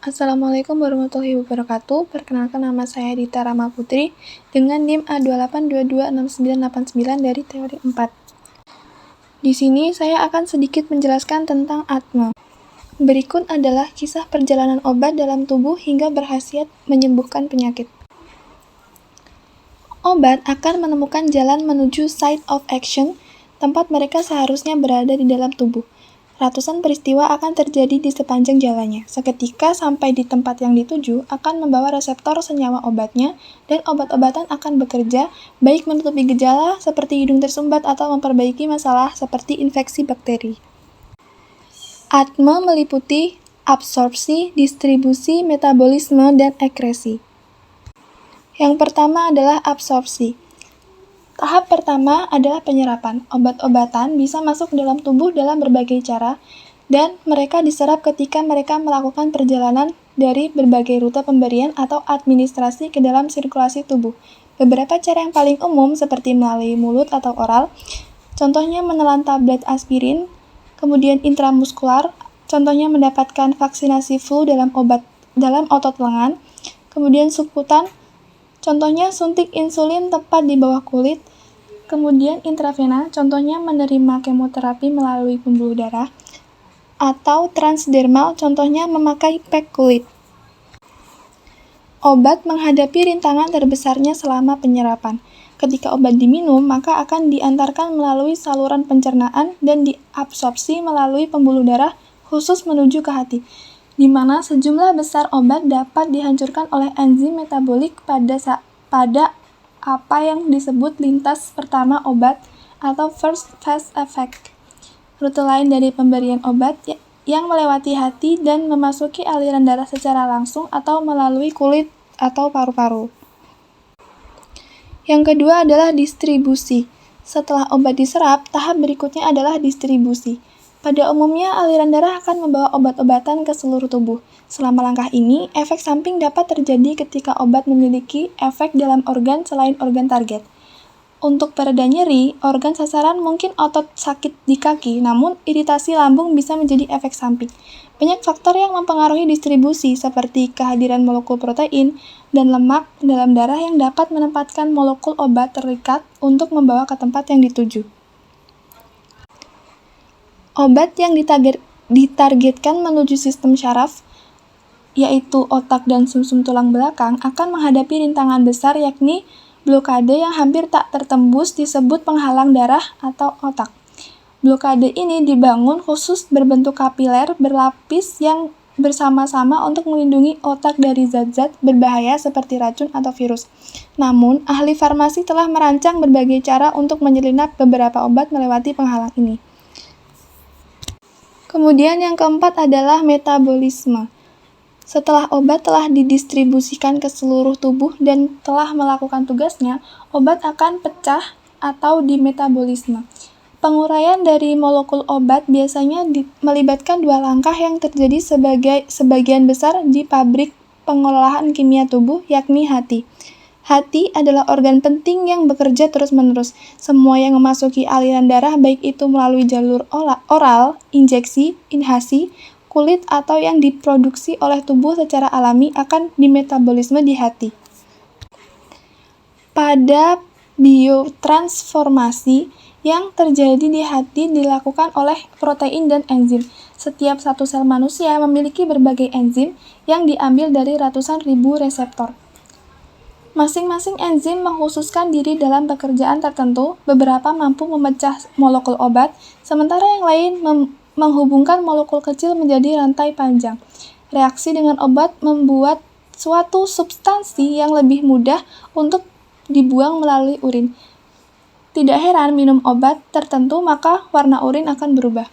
Assalamualaikum warahmatullahi wabarakatuh. Perkenalkan, nama saya Dita Rama Putri dengan NIM A28226989 dari teori 4. Di sini saya akan sedikit menjelaskan tentang atma. Berikut adalah kisah perjalanan obat dalam tubuh hingga berkhasiat menyembuhkan penyakit. Obat akan menemukan jalan menuju site of action, tempat mereka seharusnya berada di dalam tubuh. Ratusan peristiwa akan terjadi di sepanjang jalannya. Seketika sampai di tempat yang dituju akan membawa reseptor senyawa obatnya, dan obat-obatan akan bekerja, baik menutupi gejala seperti hidung tersumbat atau memperbaiki masalah seperti infeksi bakteri. Atma meliputi absorpsi, distribusi, metabolisme, dan ekresi. Yang pertama adalah absorpsi. Tahap pertama adalah penyerapan. Obat-obatan bisa masuk dalam tubuh dalam berbagai cara, dan mereka diserap ketika mereka melakukan perjalanan dari berbagai rute pemberian atau administrasi ke dalam sirkulasi tubuh. Beberapa cara yang paling umum seperti melalui mulut atau oral, contohnya menelan tablet aspirin, kemudian intramuskular, contohnya mendapatkan vaksinasi flu dalam otot lengan, kemudian subkutan, contohnya suntik insulin tepat di bawah kulit, kemudian intravena, contohnya menerima kemoterapi melalui pembuluh darah, atau transdermal, contohnya memakai pek kulit. Obat menghadapi rintangan terbesarnya selama penyerapan. Ketika obat diminum, maka akan diantarkan melalui saluran pencernaan dan diabsorpsi melalui pembuluh darah khusus menuju ke hati, di mana sejumlah besar obat dapat dihancurkan oleh enzim metabolik pada apa yang disebut lintas pertama obat atau first phase effect. Rute lain dari pemberian obat yang melewati hati dan memasuki aliran darah secara langsung atau melalui kulit atau paru-paru. Yang kedua adalah distribusi. Setelah obat diserap, tahap berikutnya adalah distribusi. Pada umumnya, aliran darah akan membawa obat-obatan ke seluruh tubuh. Selama langkah ini, efek samping dapat terjadi ketika obat memiliki efek dalam organ selain organ target. Untuk pereda nyeri, organ sasaran mungkin otot sakit di kaki, namun iritasi lambung bisa menjadi efek samping. Banyak faktor yang mempengaruhi distribusi, seperti kehadiran molekul protein dan lemak dalam darah yang dapat menempatkan molekul obat terikat untuk membawa ke tempat yang dituju. Obat yang ditargetkan menuju sistem syaraf, yaitu otak dan sumsum tulang belakang, akan menghadapi rintangan besar, yakni blokade yang hampir tak tertembus disebut penghalang darah atau otak. Blokade ini dibangun khusus berbentuk kapiler berlapis yang bersama-sama untuk melindungi otak dari zat-zat berbahaya seperti racun atau virus. Namun, ahli farmasi telah merancang berbagai cara untuk menyelinap beberapa obat melewati penghalang ini. Kemudian yang keempat adalah metabolisme. Setelah obat telah didistribusikan ke seluruh tubuh dan telah melakukan tugasnya, obat akan pecah atau dimetabolisme. Penguraian dari molekul obat biasanya melibatkan dua langkah yang terjadi sebagian besar di pabrik pengolahan kimia tubuh, yakni hati. Hati adalah organ penting yang bekerja terus-menerus. Semua yang memasuki aliran darah, baik itu melalui jalur oral, injeksi, inhalasi, kulit, atau yang diproduksi oleh tubuh secara alami, akan dimetabolisme di hati. Pada biotransformasi yang terjadi di hati dilakukan oleh protein dan enzim. Setiap satu sel manusia memiliki berbagai enzim yang diambil dari ratusan ribu reseptor. Masing-masing enzim mengkhususkan diri dalam pekerjaan tertentu. Beberapa mampu memecah molekul obat, sementara yang lain menghubungkan molekul kecil menjadi rantai panjang. Reaksi dengan obat membuat suatu substansi yang lebih mudah untuk dibuang melalui urin. Tidak heran minum obat tertentu maka warna urin akan berubah.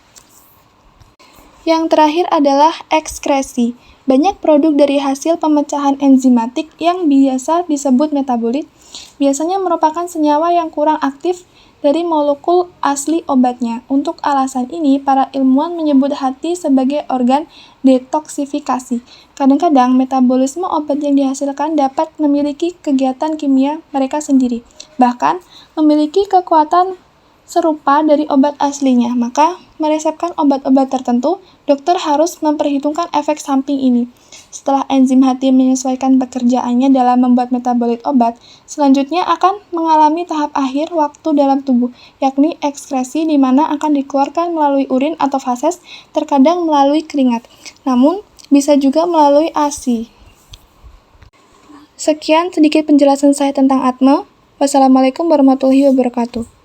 Yang terakhir adalah ekskresi. Banyak produk dari hasil pemecahan enzimatik yang biasa disebut metabolit, biasanya merupakan senyawa yang kurang aktif dari molekul asli obatnya. Untuk alasan ini, para ilmuwan menyebut hati sebagai organ detoksifikasi. Kadang-kadang, metabolisme obat yang dihasilkan dapat memiliki kegiatan kimia mereka sendiri, bahkan memiliki kekuatan serupa dari obat aslinya, maka meresepkan obat-obat tertentu, dokter harus memperhitungkan efek samping ini. Setelah enzim hati menyesuaikan pekerjaannya dalam membuat metabolit obat, selanjutnya akan mengalami tahap akhir waktu dalam tubuh, yakni ekskresi di mana akan dikeluarkan melalui urin atau fases, terkadang melalui keringat, namun bisa juga melalui ASI. Sekian sedikit penjelasan saya tentang asma. Wassalamualaikum warahmatullahi wabarakatuh.